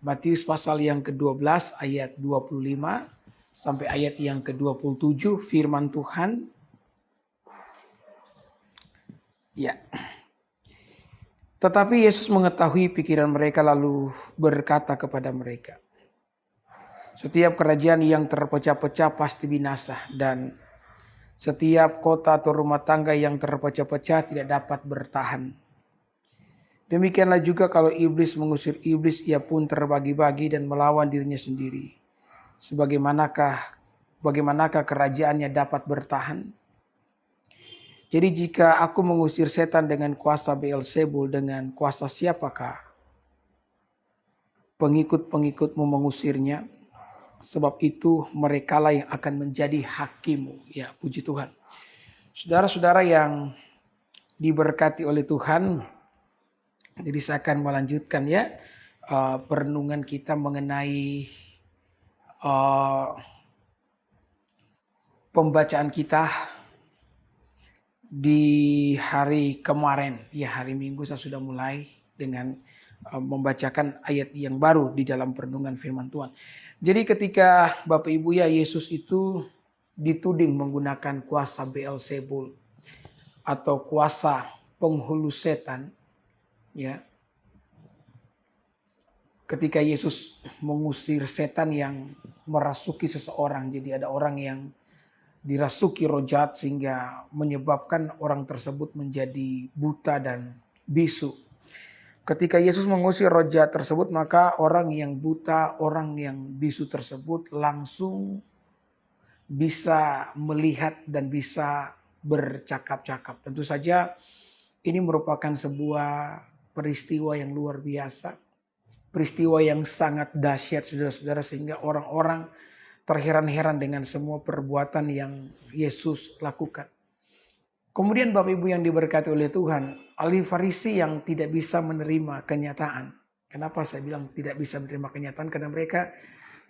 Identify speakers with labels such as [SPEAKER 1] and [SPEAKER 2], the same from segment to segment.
[SPEAKER 1] Matius pasal yang ke-12 ayat 25 sampai ayat yang ke-27 firman Tuhan. Ya. Tetapi Yesus mengetahui pikiran mereka lalu berkata kepada mereka, setiap kerajaan yang terpecah-pecah pasti binasa, dan setiap kota atau rumah tangga yang terpecah-pecah tidak dapat bertahan. Demikianlah juga kalau iblis mengusir iblis, ia pun terbagi-bagi dan melawan dirinya sendiri. Bagaimanakah kerajaannya dapat bertahan? Jadi jika aku mengusir setan dengan kuasa Beelzebul, dengan kuasa siapakah pengikut-pengikutmu mengusirnya? Sebab itu merekalah yang akan menjadi hakimmu. Ya, puji Tuhan. Saudara-saudara yang diberkati oleh Tuhan, jadi saya akan melanjutkan ya perenungan kita mengenai pembacaan kita di hari kemarin. Ya, hari Minggu saya sudah mulai dengan membacakan ayat yang baru di dalam perenungan firman Tuhan. Jadi ketika Bapak Ibu ya, Yesus itu dituding menggunakan kuasa Beelzebul atau kuasa penghulu setan, ya. Ketika Yesus mengusir setan yang merasuki seseorang, jadi ada orang yang dirasuki roh jahat sehingga menyebabkan orang tersebut menjadi buta dan bisu. Ketika Yesus mengusir roh jahat tersebut, maka orang yang buta, orang yang bisu tersebut langsung bisa melihat dan bisa bercakap-cakap. Tentu saja ini merupakan sebuah peristiwa yang luar biasa. Peristiwa yang sangat dahsyat saudara-saudara, sehingga orang-orang terheran-heran dengan semua perbuatan yang Yesus lakukan. Kemudian Bapak Ibu yang diberkati oleh Tuhan, ahli Farisi yang tidak bisa menerima kenyataan. Kenapa saya bilang tidak bisa menerima kenyataan? Karena mereka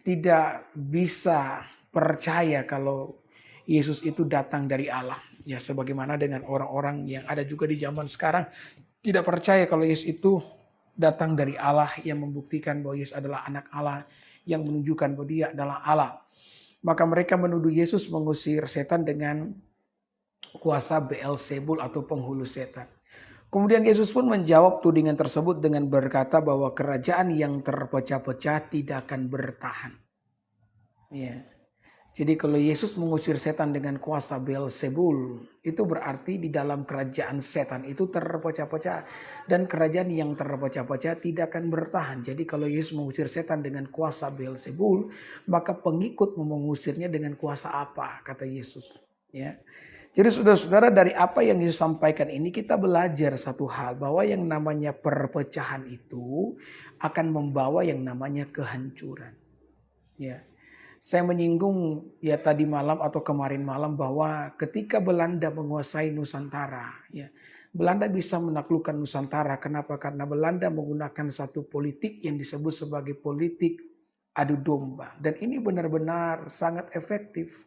[SPEAKER 1] tidak bisa percaya kalau Yesus itu datang dari Allah. Ya, sebagaimana dengan orang-orang yang ada juga di zaman sekarang tidak percaya kalau Yesus itu datang dari Allah, yang membuktikan bahwa Yesus adalah anak Allah, yang menunjukkan bahwa dia adalah Allah. Maka mereka menuduh Yesus mengusir setan dengan kuasa Beelzebul atau penghulu setan. Kemudian Yesus pun menjawab tudingan tersebut dengan berkata bahwa kerajaan yang terpecah-pecah tidak akan bertahan. Ya. Jadi kalau Yesus mengusir setan dengan kuasa Beelzebul, itu berarti di dalam kerajaan setan itu terpecah-pecah, dan kerajaan yang terpecah-pecah tidak akan bertahan. Jadi kalau Yesus mengusir setan dengan kuasa Beelzebul, maka pengikut mengusirnya dengan kuasa apa? Kata Yesus. Ya. Jadi saudara-saudara, dari apa yang Yesus sampaikan ini kita belajar satu hal, bahwa yang namanya perpecahan itu akan membawa yang namanya kehancuran. Ya. Saya menyinggung ya tadi malam atau kemarin malam bahwa ketika Belanda menguasai Nusantara, ya, Belanda bisa menaklukkan Nusantara. Kenapa? Karena Belanda menggunakan satu politik yang disebut sebagai politik adu domba. Dan ini benar-benar sangat efektif.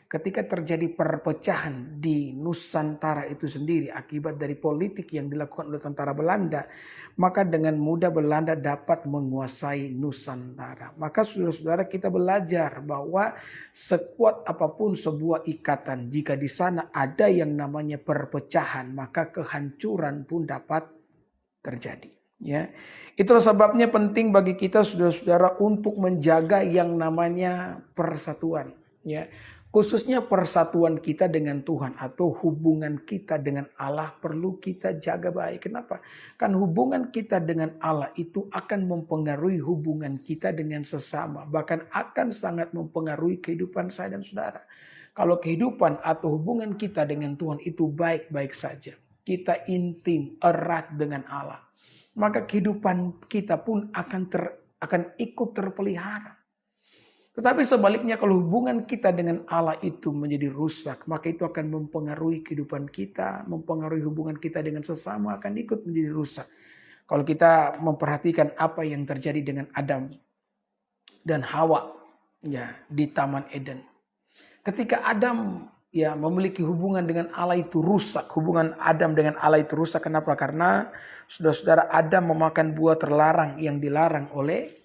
[SPEAKER 1] Ketika terjadi perpecahan di Nusantara itu sendiri akibat dari politik yang dilakukan oleh tentara Belanda, maka dengan mudah Belanda dapat menguasai Nusantara. Maka saudara-saudara, kita belajar bahwa sekuat apapun sebuah ikatan, jika di sana ada yang namanya perpecahan, maka kehancuran pun dapat terjadi. Ya, itulah sebabnya penting bagi kita saudara-saudara untuk menjaga yang namanya persatuan. Ya, khususnya persatuan kita dengan Tuhan atau hubungan kita dengan Allah perlu kita jaga baik. Kenapa? Kan hubungan kita dengan Allah itu akan mempengaruhi hubungan kita dengan sesama. Bahkan akan sangat mempengaruhi kehidupan saya dan saudara. Kalau kehidupan atau hubungan kita dengan Tuhan itu baik-baik saja, kita intim, erat dengan Allah, maka kehidupan kita pun akan ikut terpelihara. Tetapi sebaliknya, kalau hubungan kita dengan Allah itu menjadi rusak, maka itu akan mempengaruhi kehidupan kita, mempengaruhi hubungan kita dengan sesama, akan ikut menjadi rusak. Kalau kita memperhatikan apa yang terjadi dengan Adam dan Hawa ya di Taman Eden. Ketika Adam ya memiliki hubungan dengan Allah itu rusak, hubungan Adam dengan Allah itu rusak. Kenapa? Karena saudara-saudara, Adam memakan buah terlarang yang dilarang oleh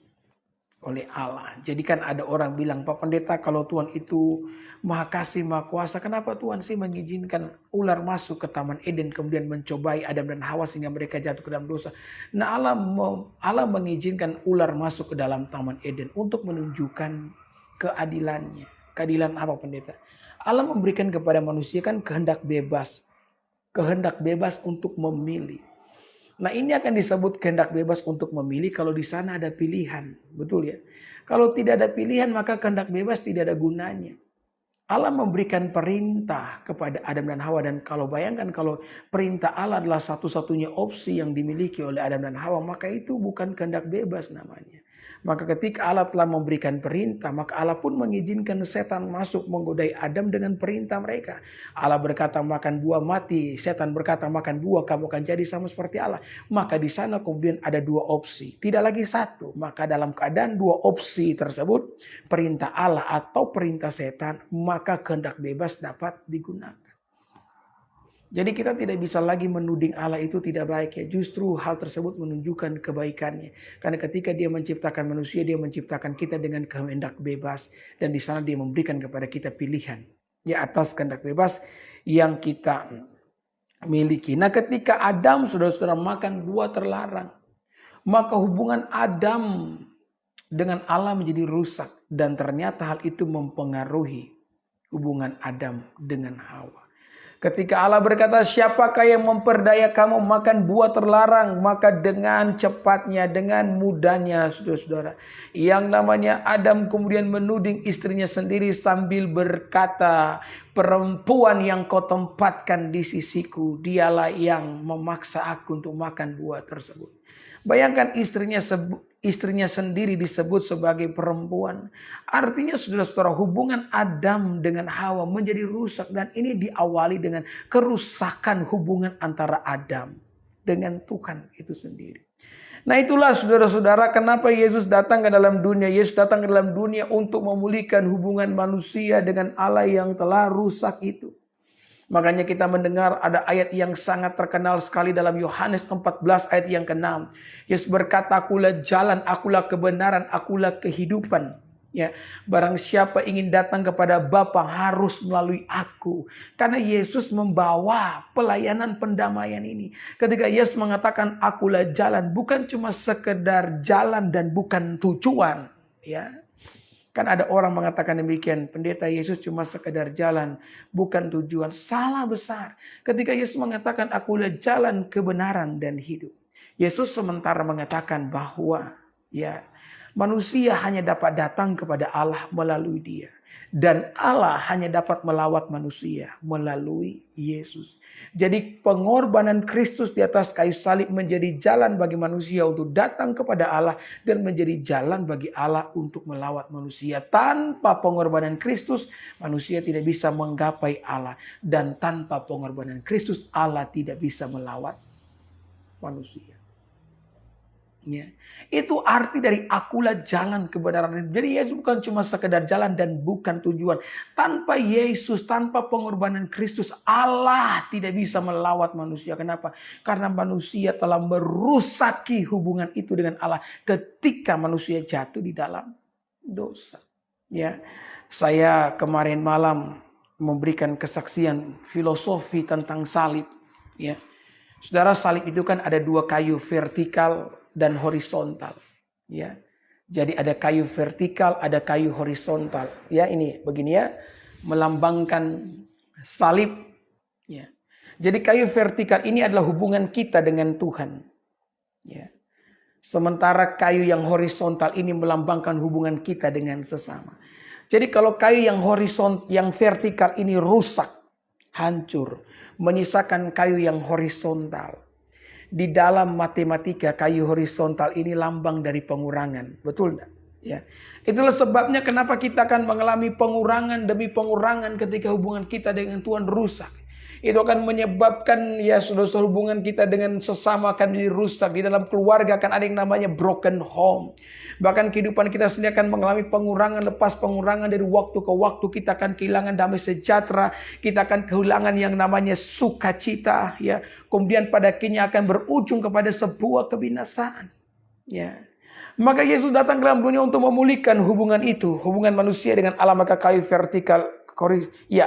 [SPEAKER 1] oleh Allah. Jadi kan ada orang bilang, Pak Pendeta, kalau Tuhan itu Maha Kasih, Maha Kuasa, kenapa Tuhan sih mengizinkan ular masuk ke Taman Eden kemudian mencobai Adam dan Hawa sehingga mereka jatuh ke dalam dosa. Nah, Allah mengizinkan ular masuk ke dalam Taman Eden untuk menunjukkan keadilannya. Keadilan apa, Pendeta? Allah memberikan kepada manusia kan kehendak bebas. Kehendak bebas untuk memilih. Nah, ini akan disebut kehendak bebas untuk memilih kalau di sana ada pilihan. Betul ya? Kalau tidak ada pilihan maka kehendak bebas tidak ada gunanya. Allah memberikan perintah kepada Adam dan Hawa, dan kalau bayangkan kalau perintah Allah adalah satu-satunya opsi yang dimiliki oleh Adam dan Hawa, maka itu bukan kehendak bebas namanya. Maka ketika Allah telah memberikan perintah, maka Allah pun mengizinkan setan masuk menggodai Adam dengan perintah mereka. Allah berkata makan buah mati, setan berkata makan buah kamu akan jadi sama seperti Allah. Maka di sana kemudian ada dua opsi, tidak lagi satu. Maka dalam keadaan dua opsi tersebut, perintah Allah atau perintah setan, maka kehendak bebas dapat digunakan. Jadi kita tidak bisa lagi menuding Allah itu tidak baik ya. Justru hal tersebut menunjukkan kebaikannya. Karena ketika dia menciptakan manusia, dia menciptakan kita dengan kehendak bebas. Dan di sana dia memberikan kepada kita pilihan. Ya, atas kehendak bebas yang kita miliki. Nah, ketika Adam saudara-saudara makan buah terlarang, maka hubungan Adam dengan Allah menjadi rusak. Dan ternyata hal itu mempengaruhi hubungan Adam dengan Hawa. Ketika Allah berkata, siapakah yang memperdaya kamu makan buah terlarang? Maka dengan cepatnya, dengan mudahnya saudara-saudara, yang namanya Adam kemudian menuding istrinya sendiri sambil berkata, perempuan yang kau tempatkan di sisiku, dialah yang memaksa aku untuk makan buah tersebut. Bayangkan istrinya sendiri disebut sebagai perempuan. Artinya saudara-saudara, hubungan Adam dengan Hawa menjadi rusak. Dan ini diawali dengan kerusakan hubungan antara Adam dengan Tuhan itu sendiri. Nah, itulah saudara-saudara kenapa Yesus datang ke dalam dunia. Yesus datang ke dalam dunia untuk memulihkan hubungan manusia dengan Allah yang telah rusak itu. Makanya kita mendengar ada ayat yang sangat terkenal sekali dalam Yohanes 14 ayat yang ke-6. Yesus berkata, akulah jalan, akulah kebenaran, akulah kehidupan. Ya, barang siapa ingin datang kepada Bapa harus melalui aku. Karena Yesus membawa pelayanan pendamaian ini. Ketika Yesus mengatakan akulah jalan, bukan cuma sekedar jalan dan bukan tujuan. Ya. Kan ada orang mengatakan demikian, pendeta Yesus cuma sekedar jalan, bukan tujuan. Salah besar. Ketika Yesus mengatakan akulah jalan, kebenaran, dan hidup. Yesus sementara mengatakan bahwa ya manusia hanya dapat datang kepada Allah melalui Dia. Dan Allah hanya dapat melawat manusia melalui Yesus. Jadi pengorbanan Kristus di atas kayu salib menjadi jalan bagi manusia untuk datang kepada Allah. Dan menjadi jalan bagi Allah untuk melawat manusia. Tanpa pengorbanan Kristus manusia tidak bisa menggapai Allah. Dan tanpa pengorbanan Kristus Allah tidak bisa melawat manusia. Ya. Itu arti dari akulah jalan kebenaran. Jadi Yesus bukan cuma sekedar jalan dan bukan tujuan. Tanpa Yesus, tanpa pengorbanan Kristus, Allah tidak bisa melawat manusia. Kenapa? Karena manusia telah merusaki hubungan itu dengan Allah ketika manusia jatuh di dalam dosa. Ya, saya kemarin malam memberikan kesaksian filosofi tentang salib. Ya, saudara, salib itu kan ada dua kayu, vertikal dan horizontal, ya. Jadi ada kayu vertikal, ada kayu horizontal. Ya, ini begini ya, melambangkan salib. Ya. Jadi kayu vertikal ini adalah hubungan kita dengan Tuhan. Ya. Sementara kayu yang horizontal ini melambangkan hubungan kita dengan sesama. Jadi kalau kayu yang vertikal ini rusak, hancur, menyisakan kayu yang horizontal. Di dalam matematika kayu horizontal ini lambang dari pengurangan. Betul enggak? Ya. Itulah sebabnya kenapa kita akan mengalami pengurangan demi pengurangan ketika hubungan kita dengan Tuhan rusak. Itu akan menyebabkan ya saudara-saudara hubungan kita dengan sesama akan menjadi rusak. Di dalam keluarga akan ada yang namanya broken home. Bahkan kehidupan kita sendiri akan mengalami pengurangan lepas pengurangan dari waktu ke waktu. Kita akan kehilangan damai sejahtera. Kita akan kehilangan yang namanya sukacita. Ya. Kemudian pada akhirnya akan berujung kepada sebuah kebinasaan. Ya. Maka Yesus datang ke dalam dunia untuk memulihkan hubungan itu, hubungan manusia dengan Allah. Maka kayu vertikal,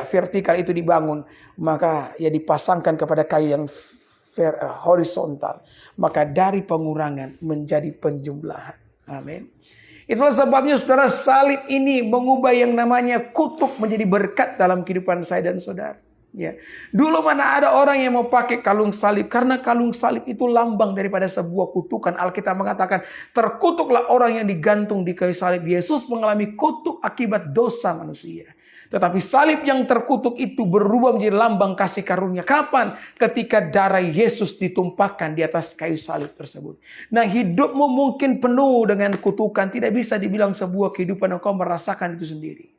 [SPEAKER 1] vertikal itu dibangun. Maka ya dipasangkan kepada kayu yang horizontal. Maka dari pengurangan menjadi penjumlahan. Amin. Itulah sebabnya saudara, salib ini mengubah yang namanya kutuk menjadi berkat dalam kehidupan saya dan saudara. Ya. Dulu mana ada orang yang mau pakai kalung salib, karena kalung salib itu lambang daripada sebuah kutukan. Alkitab mengatakan terkutuklah orang yang digantung di kayu salib. Yesus mengalami kutuk akibat dosa manusia. Tetapi salib yang terkutuk itu berubah menjadi lambang kasih karunia. Kapan? Ketika darah Yesus ditumpahkan di atas kayu salib tersebut. Nah, hidupmu mungkin penuh dengan kutukan. Tidak bisa dibilang sebuah kehidupan yang kau merasakan itu sendiri.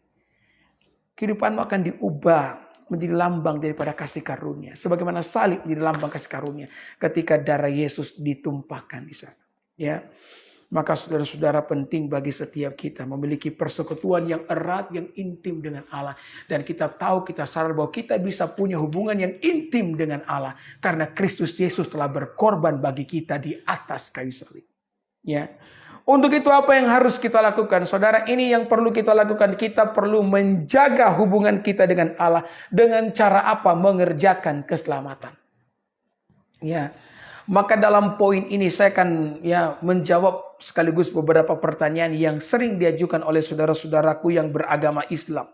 [SPEAKER 1] Kehidupanmu akan diubah menjadi lambang daripada kasih karunia. Sebagaimana salib menjadi lambang kasih karunia ketika darah Yesus ditumpahkan di sana. Ya. Maka saudara-saudara, penting bagi setiap kita memiliki persekutuan yang erat, yang intim dengan Allah. Dan kita tahu, kita sadar bahwa kita bisa punya hubungan yang intim dengan Allah. Karena Kristus Yesus telah berkorban bagi kita di atas kayu salib. Ya. Untuk itu apa yang harus kita lakukan? Saudara, ini yang perlu kita lakukan. Kita perlu menjaga hubungan kita dengan Allah. Dengan cara apa? Mengerjakan keselamatan. Ya. Maka dalam poin ini saya akan menjawab sekaligus beberapa pertanyaan yang sering diajukan oleh saudara-saudaraku yang beragama Islam.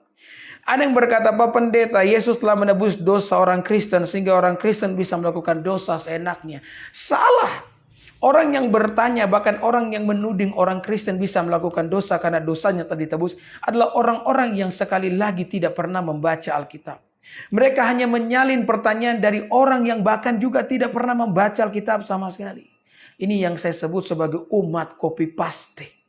[SPEAKER 1] Ada yang berkata, Pak Pendeta, Yesus telah menebus dosa orang Kristen sehingga orang Kristen bisa melakukan dosa seenaknya. Salah. Orang yang bertanya, bahkan orang yang menuding orang Kristen bisa melakukan dosa karena dosanya telah ditebus, adalah orang-orang yang sekali lagi tidak pernah membaca Alkitab. Mereka hanya menyalin pertanyaan dari orang yang bahkan juga tidak pernah membaca Alkitab sama sekali. Ini yang saya sebut sebagai umat copy paste.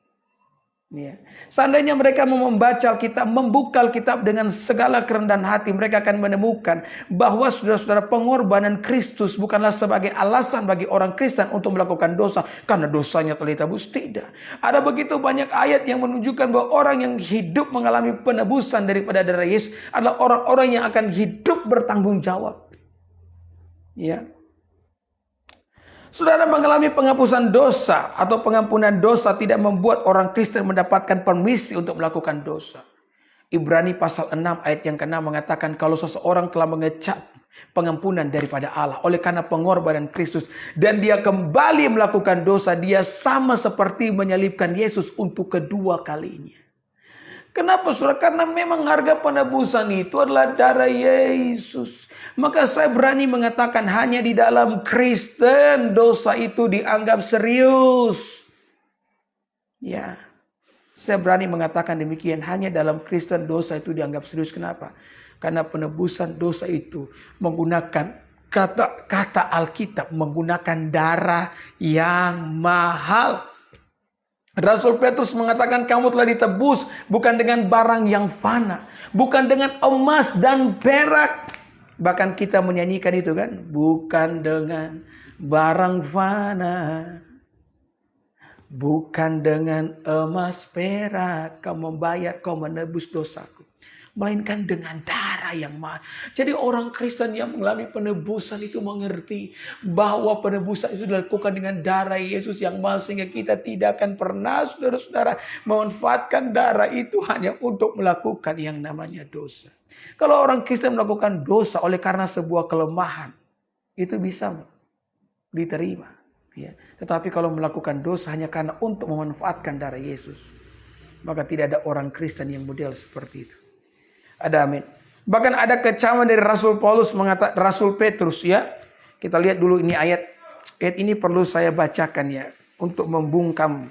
[SPEAKER 1] Ya. Seandainya mereka mau membaca Alkitab, membuka Alkitab dengan segala kerendahan hati, mereka akan menemukan bahwa saudara-saudara, pengorbanan Kristus bukanlah sebagai alasan bagi orang Kristen untuk melakukan dosa karena dosanya telah ditebus. Tidak. Ada begitu banyak ayat yang menunjukkan bahwa orang yang hidup mengalami penebusan daripada darah Yesus adalah orang-orang yang akan hidup bertanggung jawab. Ya. Saudara, mengalami penghapusan dosa atau pengampunan dosa tidak membuat orang Kristen mendapatkan permisi untuk melakukan dosa. Ibrani pasal 6 ayat yang ke-6 mengatakan kalau seseorang telah mengecap pengampunan daripada Allah oleh karena pengorbanan Kristus dan dia kembali melakukan dosa, dia sama seperti menyalibkan Yesus untuk kedua kalinya. Kenapa saudara? Karena memang harga penebusan itu adalah darah Yesus. Maka saya berani mengatakan hanya di dalam Kristen dosa itu dianggap serius. Ya, saya berani mengatakan demikian. Hanya dalam Kristen dosa itu dianggap serius. Kenapa? Karena penebusan dosa itu menggunakan kata Alkitab, menggunakan darah yang mahal. Rasul Petrus mengatakan kamu telah ditebus bukan dengan barang yang fana, bukan dengan emas dan perak. Bahkan kita menyanyikan itu kan, bukan dengan barang fana, bukan dengan emas perak kau membayar, kau menebus dosaku, melainkan dengan darah yang mahal. Jadi orang Kristen yang mengalami penebusan itu mengerti bahwa penebusan itu dilakukan dengan darah Yesus yang mahal, sehingga kita tidak akan pernah, saudara-saudara, memanfaatkan darah itu hanya untuk melakukan yang namanya dosa. Kalau orang Kristen melakukan dosa oleh karena sebuah kelemahan, itu bisa diterima. Ya. Tetapi kalau melakukan dosa hanya karena untuk memanfaatkan darah Yesus, maka tidak ada orang Kristen yang model seperti itu. Ada, amin. Bahkan ada kecaman dari Rasul Paulus mengatakan, Rasul Petrus ya. Kita lihat dulu ini ayat. Ayat ini perlu saya bacakan ya. Untuk membungkam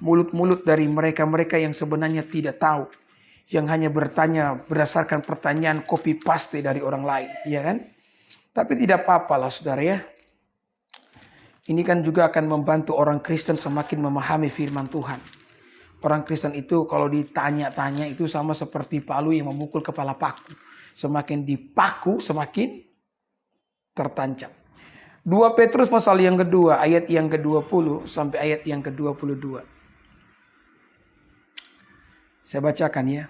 [SPEAKER 1] mulut-mulut dari mereka-mereka yang sebenarnya tidak tahu. Yang hanya bertanya berdasarkan pertanyaan copy paste dari orang lain. Ya kan? Tapi tidak apa-apa lah saudara ya. Ini kan juga akan membantu orang Kristen semakin memahami firman Tuhan. Orang Kristen itu kalau ditanya-tanya itu sama seperti palu yang memukul kepala paku. Semakin dipaku semakin tertancap. 2 Petrus pasal yang kedua ayat yang ke-20 sampai ayat yang ke-22. Saya bacakan ya.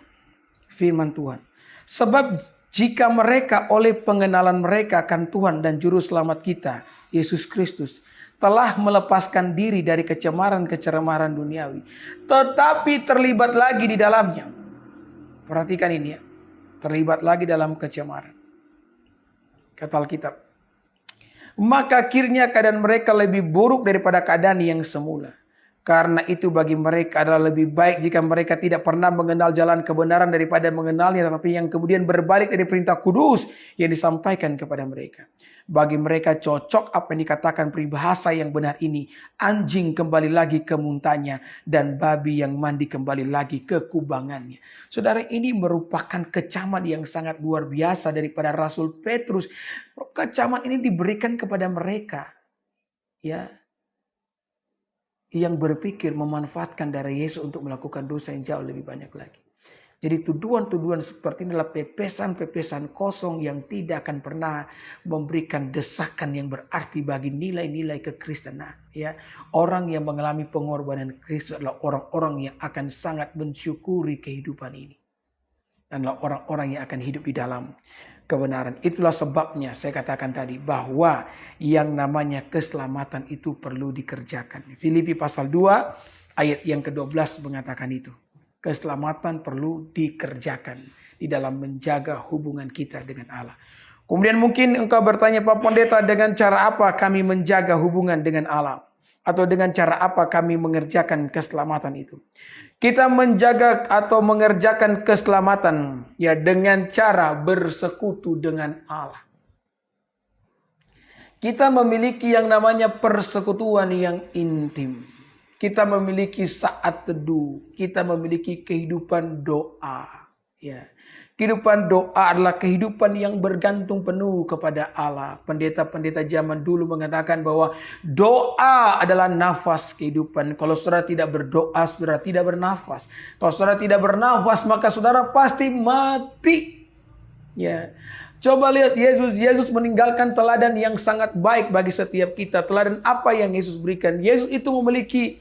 [SPEAKER 1] Firman Tuhan. Sebab Jika mereka oleh pengenalan mereka akan Tuhan dan Juru Selamat kita, Yesus Kristus, telah melepaskan diri dari kecemaran-kecemaran duniawi, tetapi terlibat lagi di dalamnya. Perhatikan ini ya, terlibat lagi dalam kecemaran. Kata Alkitab, maka akhirnya keadaan mereka lebih buruk daripada keadaan yang semula. Karena itu bagi mereka adalah lebih baik jika mereka tidak pernah mengenal jalan kebenaran daripada mengenalnya, tetapi yang kemudian berbalik dari perintah kudus yang disampaikan kepada mereka. Bagi mereka cocok apa yang dikatakan peribahasa yang benar ini. Anjing kembali lagi ke muntahnya dan babi yang mandi kembali lagi ke kubangannya. Saudara, ini merupakan kecaman yang sangat luar biasa daripada Rasul Petrus. Kecaman ini diberikan kepada mereka, ya, yang berpikir memanfaatkan darah Yesus untuk melakukan dosa yang jauh lebih banyak lagi. Jadi tuduhan-tuduhan seperti ini adalah pepesan-pepesan kosong yang tidak akan pernah memberikan desakan yang berarti bagi nilai-nilai kekristenan. Ya, orang yang mengalami pengorbanan Kristus adalah orang-orang yang akan sangat mensyukuri kehidupan ini. Dan orang-orang yang akan hidup di dalam kebenaran. Itulah sebabnya saya katakan tadi bahwa yang namanya keselamatan itu perlu dikerjakan. Filipi pasal 2 ayat yang ke-12 mengatakan itu. Keselamatan perlu dikerjakan di dalam menjaga hubungan kita dengan Allah. Kemudian mungkin engkau bertanya, Pak Pendeta, dengan cara apa kami menjaga hubungan dengan Allah? Atau dengan cara apa kami mengerjakan keselamatan itu? Kita menjaga atau mengerjakan keselamatan ya dengan cara bersekutu dengan Allah. Kita memiliki yang namanya persekutuan yang intim. Kita memiliki saat teduh, kita memiliki kehidupan doa. Ya. Kehidupan doa adalah kehidupan yang bergantung penuh kepada Allah. Pendeta-pendeta zaman dulu mengatakan bahwa doa adalah nafas kehidupan. Kalau saudara tidak berdoa, saudara tidak bernafas. Kalau saudara tidak bernafas, maka saudara pasti mati. Ya. Coba lihat Yesus meninggalkan teladan yang sangat baik bagi setiap kita. Teladan apa yang Yesus berikan? Yesus itu memiliki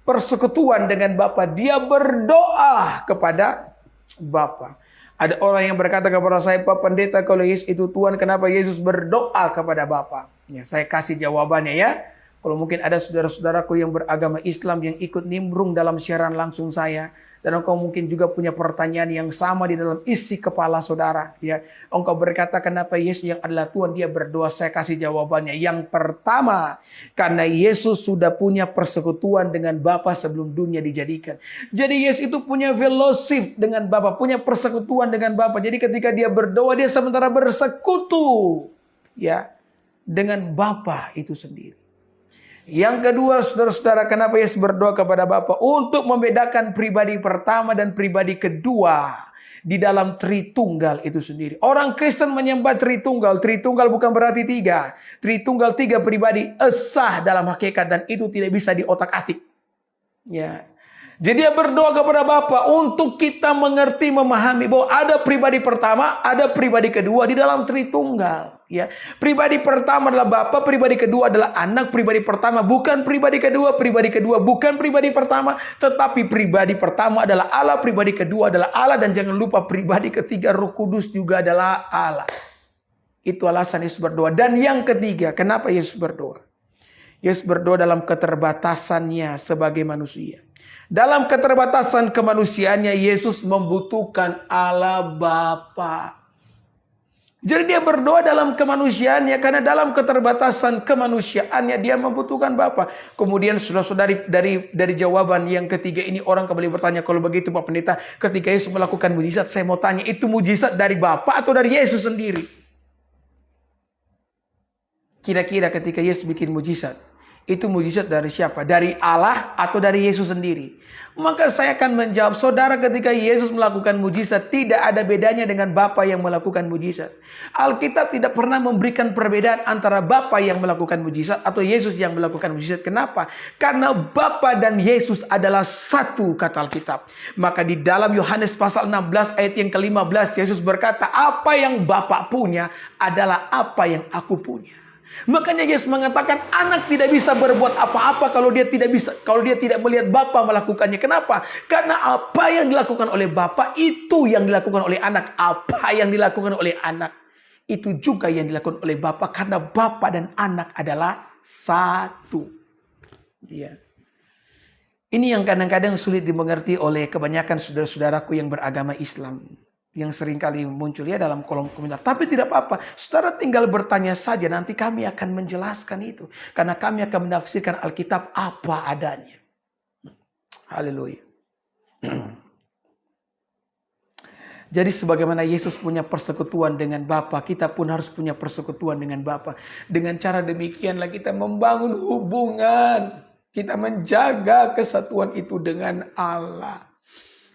[SPEAKER 1] persekutuan dengan Bapa. Dia berdoa kepada Bapa. Ada orang yang berkata kepada saya, Pak Pendeta, kalau Yesus itu Tuhan, kenapa Yesus berdoa kepada Bapa? Ya, saya kasih jawabannya ya. Kalau mungkin ada saudara-saudaraku yang beragama Islam yang ikut nimbrung dalam siaran langsung saya, dan engkau mungkin juga punya pertanyaan yang sama di dalam isi kepala saudara, ya. Engkau berkata, kenapa Yesus yang adalah Tuhan dia berdoa? Saya kasih jawabannya. Yang pertama, karena Yesus sudah punya persekutuan dengan Bapa sebelum dunia dijadikan. Jadi Yesus itu punya fellowship dengan Bapa, punya persekutuan dengan Bapa. Jadi ketika dia berdoa, dia sementara bersekutu, ya, dengan Bapa itu sendiri. Yang kedua, saudara-saudara, kenapa Yesus berdoa kepada Bapa? Untuk membedakan pribadi pertama dan pribadi kedua di dalam Tritunggal itu sendiri. Orang Kristen menyembah Tritunggal. Tritunggal bukan berarti tiga. Tritunggal tiga pribadi esa dalam hakikat, dan itu tidak bisa diotak-atik. Ya. Jadi dia berdoa kepada Bapa untuk kita mengerti, memahami bahwa ada pribadi pertama, ada pribadi kedua di dalam Tritunggal. Ya, pribadi pertama adalah Bapa, pribadi kedua adalah Anak, pribadi pertama bukan pribadi kedua bukan pribadi pertama, tetapi pribadi pertama adalah Allah, pribadi kedua adalah Allah, dan jangan lupa pribadi ketiga Roh Kudus juga adalah Allah. Itu alasan Yesus berdoa. Dan yang ketiga, kenapa Yesus berdoa? Yesus berdoa dalam keterbatasannya sebagai manusia. Dalam keterbatasan kemanusiaannya, Yesus membutuhkan Allah Bapa. Jadi dia berdoa dalam kemanusiaannya, karena dalam keterbatasan kemanusiaannya dia membutuhkan Bapa. Kemudian saudara-saudari, dari jawaban yang ketiga ini orang kembali bertanya, kalau begitu Pak Pendeta, ketika Yesus melakukan mujizat, saya mau tanya, itu mujizat dari Bapa atau dari Yesus sendiri? Kira-kira ketika Yesus bikin mujizat, itu mujizat dari siapa? Dari Allah atau dari Yesus sendiri? Maka saya akan menjawab, saudara, ketika Yesus melakukan mujizat, tidak ada bedanya dengan Bapa yang melakukan mujizat. Alkitab tidak pernah memberikan perbedaan antara Bapa yang melakukan mujizat atau Yesus yang melakukan mujizat. Kenapa? Karena Bapa dan Yesus adalah satu, kata Alkitab. Maka di dalam Yohanes pasal 16 ayat yang ke-15, Yesus berkata, apa yang Bapa punya adalah apa yang aku punya. Makanya Yesus mengatakan anak tidak bisa berbuat apa-apa kalau dia tidak melihat Bapa melakukannya. Kenapa? Karena apa yang dilakukan oleh Bapa itu yang dilakukan oleh anak. Apa yang dilakukan oleh anak itu juga yang dilakukan oleh Bapa, karena Bapa dan anak adalah satu. Ya. Ini yang kadang-kadang sulit dimengerti oleh kebanyakan saudara-saudaraku yang beragama Islam, yang seringkali muncul ya dalam kolom komentar. Tapi tidak apa-apa, saudara tinggal bertanya saja, nanti kami akan menjelaskan itu. Karena kami akan menafsirkan Alkitab apa adanya. Haleluya. Jadi sebagaimana Yesus punya persekutuan dengan Bapa, kita pun harus punya persekutuan dengan Bapa. Dengan cara demikianlah kita membangun hubungan. Kita menjaga kesatuan itu dengan Allah.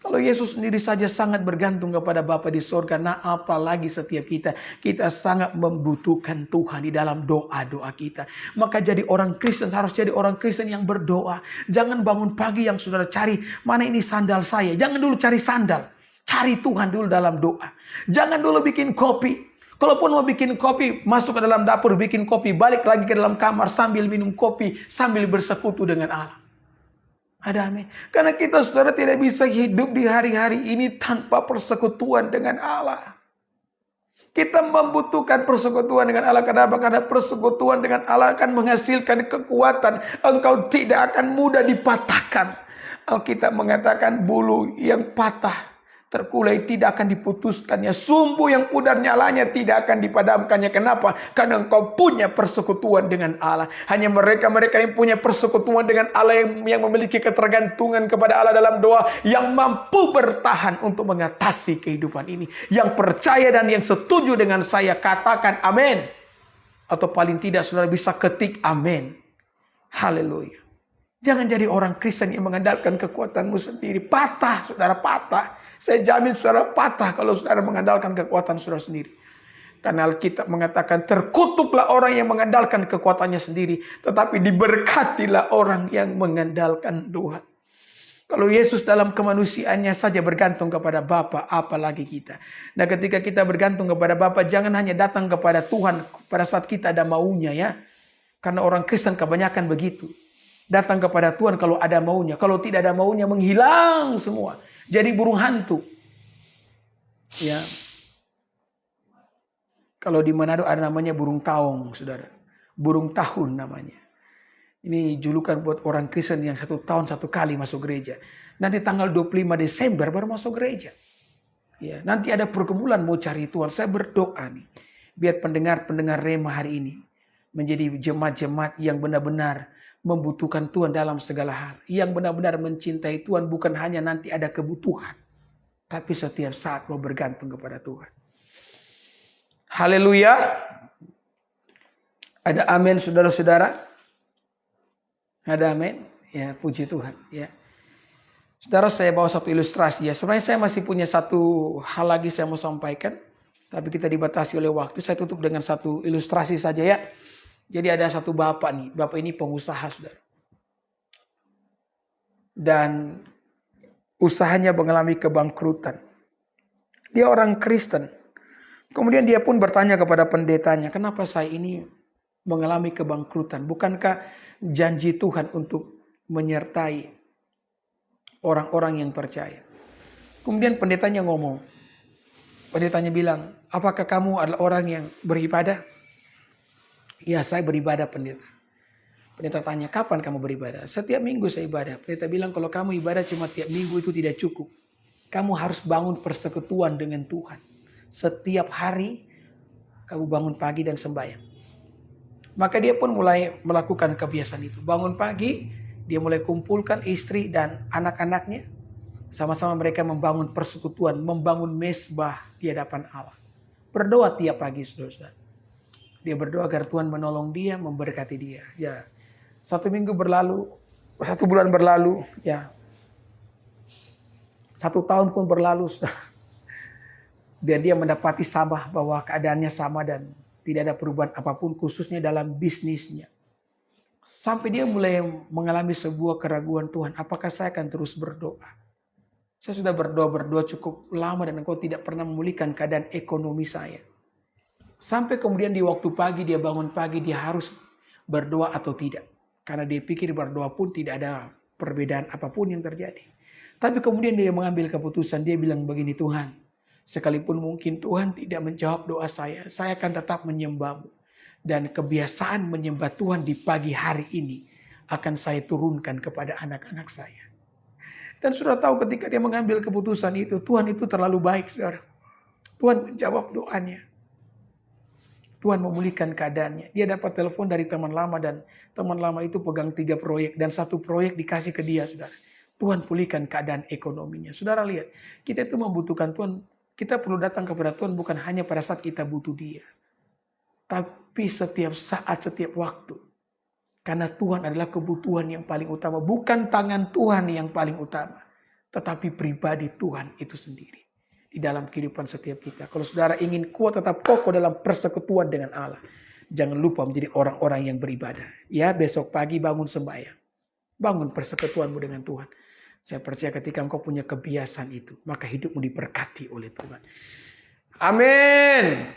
[SPEAKER 1] Kalau Yesus sendiri saja sangat bergantung kepada Bapa di surga, nah apalagi setiap kita. Kita sangat membutuhkan Tuhan di dalam doa-doa kita. Maka jadi orang Kristen harus jadi orang Kristen yang berdoa. Jangan bangun pagi yang saudara cari, mana ini sandal saya. Jangan dulu cari sandal. Cari Tuhan dulu dalam doa. Jangan dulu bikin kopi. Kalaupun mau bikin kopi, masuk ke dalam dapur, bikin kopi, balik lagi ke dalam kamar sambil minum kopi, sambil bersekutu dengan Allah. Ada amin. Karena kita saudara tidak bisa hidup di hari-hari ini tanpa persekutuan dengan Allah. Kita membutuhkan persekutuan dengan Allah. Kenapa? Karena persekutuan dengan Allah akan menghasilkan kekuatan. Engkau tidak akan mudah dipatahkan. Alkitab mengatakan bulu yang patah terkulai tidak akan diputuskannya. Sumbu yang pudar nyalanya tidak akan dipadamkannya. Kenapa? Karena engkau punya persekutuan dengan Allah. Hanya mereka-mereka yang punya persekutuan dengan Allah, yang memiliki ketergantungan kepada Allah dalam doa, yang mampu bertahan untuk mengatasi kehidupan ini. Yang percaya dan yang setuju dengan saya katakan amin. Atau paling tidak saudara bisa ketik amin. Haleluya. Jangan jadi orang Kristen yang mengandalkan kekuatanmu sendiri. Patah, saudara patah. Saya jamin saudara patah kalau saudara mengandalkan kekuatan saudara sendiri. Karena Alkitab mengatakan terkutuklah orang yang mengandalkan kekuatannya sendiri. Tetapi diberkatilah orang yang mengandalkan Tuhan. Kalau Yesus dalam kemanusiaannya saja bergantung kepada Bapa, apalagi kita. Nah ketika kita bergantung kepada Bapa, jangan hanya datang kepada Tuhan pada saat kita ada maunya ya. Karena orang Kristen kebanyakan begitu. Datang kepada Tuhan kalau ada maunya. Kalau tidak ada maunya menghilang semua. Jadi burung hantu. Ya. Kalau di Manado ada namanya burung taung, saudara. Burung tahun namanya. Ini julukan buat orang Kristen yang 1 tahun 1 kali masuk gereja. Nanti tanggal 25 Desember baru masuk gereja. Ya, nanti ada pergumulan mau cari Tuhan. Saya berdoa nih. Biar pendengar-pendengar Rema hari ini menjadi jemaat-jemaat yang benar-benar membutuhkan Tuhan dalam segala hal. Yang benar-benar mencintai Tuhan, bukan hanya nanti ada kebutuhan. Tapi setiap saat mau bergantung kepada Tuhan. Haleluya. Ada amin saudara-saudara? Ada amin? Ya, puji Tuhan. Ya. Saudara, saya bawa satu ilustrasi ya. Sebenarnya saya masih punya satu hal lagi saya mau sampaikan. Tapi kita dibatasi oleh waktu. Saya tutup dengan satu ilustrasi saja ya. Jadi ada satu bapak nih. Bapak ini pengusaha, saudara. Dan usahanya mengalami kebangkrutan. Dia orang Kristen. Kemudian dia pun bertanya kepada pendetanya, kenapa saya ini mengalami kebangkrutan? Bukankah janji Tuhan untuk menyertai orang-orang yang percaya? Kemudian pendetanya ngomong. Pendetanya bilang, apakah kamu adalah orang yang beribadah? Ya, saya beribadah, pendeta. Pendeta tanya, kapan kamu beribadah? Setiap minggu saya ibadah. Pendeta bilang, kalau kamu ibadah cuma tiap minggu itu tidak cukup. Kamu harus bangun persekutuan dengan Tuhan. Setiap hari kamu bangun pagi dan sembahyang. Maka dia pun mulai melakukan kebiasaan itu. Bangun pagi, dia mulai kumpulkan istri dan anak-anaknya. Sama-sama mereka membangun persekutuan, membangun mesbah di hadapan Allah. Berdoa tiap pagi, saudara-saudara. Dia berdoa agar Tuhan menolong dia, memberkati dia. Ya, 1 minggu berlalu, 1 bulan berlalu, ya, 1 tahun pun berlalu, dan dia mendapati sama bahwa keadaannya sama dan tidak ada perubahan apapun, khususnya dalam bisnisnya. Sampai dia mulai mengalami sebuah keraguan, Tuhan, apakah saya akan terus berdoa? Saya sudah berdoa cukup lama dan engkau tidak pernah memulihkan keadaan ekonomi saya. Sampai kemudian di waktu pagi, dia bangun pagi, dia harus berdoa atau tidak. Karena dia pikir berdoa pun tidak ada perbedaan apapun yang terjadi. Tapi kemudian dia mengambil keputusan, dia bilang begini, Tuhan, sekalipun mungkin Tuhan tidak menjawab doa saya akan tetap menyembah-Mu. Dan kebiasaan menyembah Tuhan di pagi hari ini akan saya turunkan kepada anak-anak saya. Dan sudah tahu ketika dia mengambil keputusan itu, Tuhan itu terlalu baik, saudara. Tuhan menjawab doanya. Tuhan memulihkan keadaannya. Dia dapat telepon dari teman lama dan teman lama itu pegang 3 proyek dan 1 proyek dikasih ke dia, saudara. Tuhan pulihkan keadaan ekonominya. Saudara lihat, kita itu membutuhkan Tuhan. Kita perlu datang kepada Tuhan bukan hanya pada saat kita butuh dia. Tapi setiap saat, setiap waktu. Karena Tuhan adalah kebutuhan yang paling utama. Bukan tangan Tuhan yang paling utama. Tetapi pribadi Tuhan itu sendiri. Di dalam kehidupan setiap kita. Kalau saudara ingin kuat tetap kokoh dalam persekutuan dengan Allah. Jangan lupa menjadi orang-orang yang beribadah. Ya, besok pagi bangun sembahyang. Bangun persekutuanmu dengan Tuhan. Saya percaya ketika engkau punya kebiasaan itu, maka hidupmu diberkati oleh Tuhan. Amin.